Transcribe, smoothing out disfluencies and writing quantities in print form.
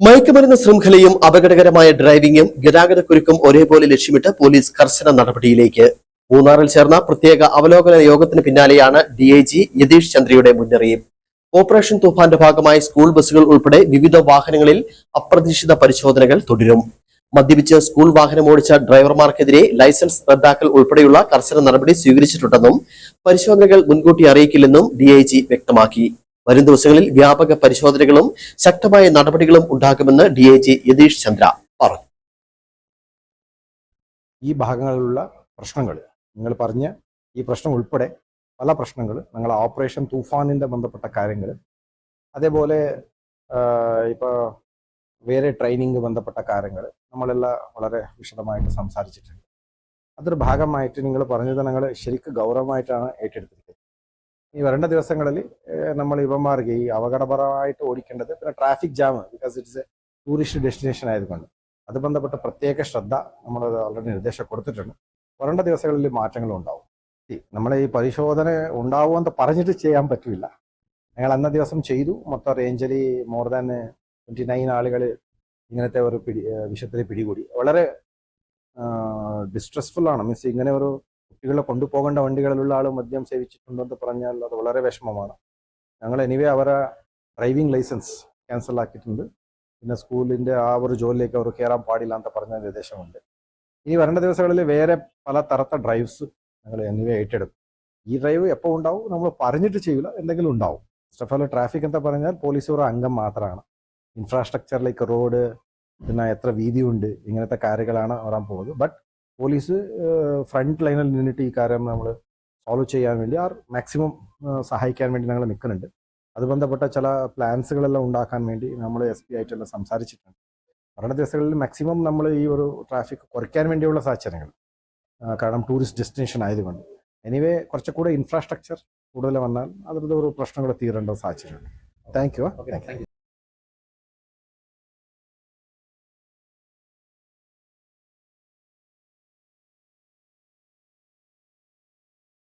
മയക്കുമരുന്ന് ശൃംഖലയും അപകടകരമായ ഡ്രൈവിംഗും ഗതാഗതക്കുരുക്കും ഒരേപോലെ ലക്ഷ്യമിട്ട് പോലീസ് കർശന നടപടിയിലേക്ക്. മൂന്നാറിൽ ചേർന്ന പ്രത്യേക അവലോകന യോഗത്തിന് പിന്നാലെയാണ് ഡിഐജി യതീഷ് ചന്ദ്രയുടെ മുന്നറിയിപ്പ്. ഓപ്പറേഷൻ തൂഫാന്റെ ഭാഗമായി സ്കൂൾ ബസ്സുകൾ ഉൾപ്പെടെ വിവിധ വാഹനങ്ങളിൽ അപ്രതീക്ഷിത പരിശോധനകൾ തുടരും. മദ്യപിച്ച് സ്കൂൾ വാഹനം ഓടിച്ച ഡ്രൈവർമാർക്കെതിരെ ലൈസൻസ് റദ്ദാക്കൽ ഉൾപ്പെടെയുള്ള കർശന നടപടി സ്വീകരിച്ചിട്ടുണ്ടെന്നും പരിശോധനകൾ മുൻകൂട്ടി അറിയിക്കില്ലെന്നും ഡിഐജി വ്യക്തമാക്കി. വരും ദിവസങ്ങളിൽ വ്യാപക പരിശോധനകളും ശക്തമായ നടപടികളും ഉണ്ടാകുമെന്ന് ഡിഐജി യതീഷ് ചന്ദ്ര പറഞ്ഞു. ഈ ഭാഗങ്ങളിലുള്ള പ്രശ്നങ്ങൾ നിങ്ങൾ പറഞ്ഞ ഈ പ്രശ്നം ഉൾപ്പെടെ പല പ്രശ്നങ്ങൾ ഞങ്ങൾ ഓപ്പറേഷൻ തൂഫാനിൻ്റെ ബന്ധപ്പെട്ട കാര്യങ്ങൾ, അതേപോലെ ഇപ്പോൾ വേറെ ട്രെയിനിങ് ബന്ധപ്പെട്ട കാര്യങ്ങൾ നമ്മളെല്ലാം വളരെ വിശദമായിട്ട് സംസാരിച്ചിട്ടുണ്ട്. അതൊരു ഭാഗമായിട്ട് നിങ്ങൾ പറഞ്ഞത് ഞങ്ങൾ ശരിക്കും ഗൗരവമായിട്ടാണ് ഏറ്റെടുത്തിരിക്കുന്നത്. ഈ വരേണ്ട ദിവസങ്ങളിൽ നമ്മൾ ഇവന്മാർക്ക് ഈ അപകടപരമായിട്ട് ഓടിക്കേണ്ടത്, പിന്നെ traffic jam, because it's A tourist destination ആയതുകൊണ്ട് അത് ബന്ധപ്പെട്ട പ്രത്യേക ശ്രദ്ധ നമ്മൾ ഓൾറെഡി നിർദ്ദേശം കൊടുത്തിട്ടുണ്ട്. വരേണ്ട ദിവസങ്ങളിൽ മാറ്റങ്ങളും ഉണ്ടാവും. നമ്മളെ ഈ പരിശോധന ഉണ്ടാവുമെന്ന് പറഞ്ഞിട്ട് ചെയ്യാൻ പറ്റില്ല. ഞങ്ങൾ അന്ന ദിവസം ചെയ്തു. മൊത്തം റേഞ്ചിൽ മോർ ദാൻ 29 ആളുകൾ ഇങ്ങനത്തെ ഒരു വിഷയത്തിൽ പിടികൂടി. വളരെ ഡിസ്ട്രെസ്ഫുൾ ആണ്. മീൻസ് ഇങ്ങനെ ഒരു കുട്ടികളെ കൊണ്ടുപോകേണ്ട വണ്ടികളിലുള്ള ആൾ മദ്യം സേവിച്ചിട്ടുണ്ടെന്ന് പറഞ്ഞാൽ അത് വളരെ വിഷമമാണ്. ഞങ്ങൾ എനിവേ അവരെ ഡ്രൈവിംഗ് ലൈസൻസ് ക്യാൻസൽ ആക്കിയിട്ടുണ്ട്. പിന്നെ സ്കൂളിൻ്റെ ആ ഒരു ജോലിയിലേക്ക് അവർ കയറാൻ പാടില്ല എന്ന് പറഞ്ഞ നിർദ്ദേശമുണ്ട്. ഇനി വരേണ്ട ദിവസങ്ങളിൽ വേറെ പല തരത്തെ ഡ്രൈവ്സ് ഞങ്ങൾ എനിവേ ഏറ്റെടുക്കും. ഈ ഡ്രൈവ് എപ്പോൾ ഉണ്ടാവും നമ്മൾ പറഞ്ഞിട്ട് ചെയ്യില്ല, എന്തെങ്കിലും ഉണ്ടാവും. ഫസ്റ്റ് ഓഫ് ഓൾ ട്രാഫിക് എന്താ പറഞ്ഞാൽ പോലീസ് ഒരു അംഗം മാത്രമാണ്. ഇൻഫ്രാസ്ട്രക്ചറിലേക്ക് റോഡ്, പിന്നെ എത്ര വീതിയുണ്ട്, ഇങ്ങനത്തെ കാര്യങ്ങളാണ് വരാൻ പോകുന്നത്. ബട്ട് പോലീസ് ഫ്രണ്ട് ലൈനിൽ നിന്നിട്ട് ഈ കാര്യം നമ്മൾ സോൾവ് ചെയ്യാൻ വേണ്ടി മാക്സിമം സഹായിക്കാൻ വേണ്ടി ഞങ്ങൾ നിൽക്കുന്നുണ്ട്. അത് ബന്ധപ്പെട്ട ചില പ്ലാൻസുകളെല്ലാം ഉണ്ടാക്കാൻ വേണ്ടി നമ്മൾ SP ആയിട്ടെല്ലാം സംസാരിച്ചിട്ടുണ്ട്. വരണ ദിവസങ്ങളിൽ മാക്സിമം നമ്മൾ ഈ ഒരു ട്രാഫിക് കുറയ്ക്കാൻ വേണ്ടിയുള്ള സാഹചര്യങ്ങൾ, കാരണം ടൂറിസ്റ്റ് ഡെസ്റ്റിനേഷൻ ആയതുകൊണ്ട്. എനിവേ കുറച്ചുകൂടെ ഇൻഫ്രാസ്ട്രക്ചർ കൂടുതൽ വന്നാൽ അതിൻ്റെ ഒരു പ്രശ്നങ്ങൾ തീരേണ്ട സാഹചര്യമുണ്ട്. Thank you.